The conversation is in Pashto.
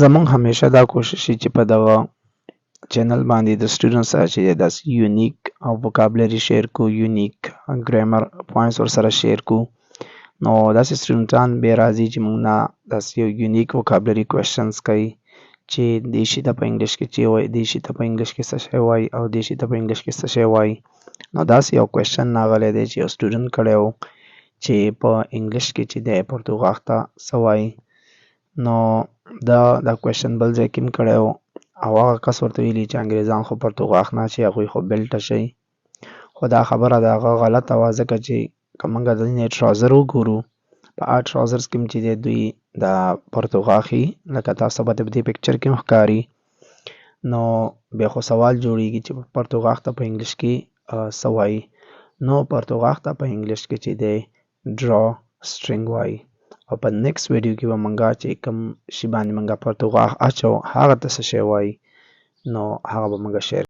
زمونږ همیشه دا کوشش وي چې په دغه چینل باندې د سټوډنټ سره چې دی داسې یونیک او وکابلري شیر کو، یونیک ګرامر پوینټس ورسره شیر کو. نو داسې سټوډنټان بیا راځي چې موږ نه داسې یو یونیک وکابلري کوېشنز کوي چې دې شي ته په انګلیش کې چې وایي، دې شي ته په انګلیش کې څه شی وایي او دې شي ته په انګلیش کې څه شی وایي. نو داسې یو کوېشن راغلی دی چې یو سټوډنټ کړی و چې په انګلیش کې چې دی پرتوغاښ ته څه وایي. نو دا کوېشن بل ځای کې هم کړی و او هغه کس ورته ویلي چې انګریزان خو پرتوغاښ نه اچوي، هغوی خو بېلټه شي. خو دا خبره د هغه غلطه وه، ځکه چې که موږ د ځینې ټراوزر وګورو، په هغه ټراوزرز کې هم چې دی دوی دا پرتوغاښ وي، لکه تاسو به د دې پکچر کې هم ښکاري. نو بیا خو سوال جوړېږي چې پرتوغاښ ته په انګلیش کې څه وایي. نو پرتوغاښ ته په انګلیش کې چې دی ډرا سټرنګ وایي. او په نیکسټ ویډیو کې به موږ چې کوم شي باندې موږ پرتوغاښ اچو هغه ته څه شی وایي، نو هغه به موږ شیر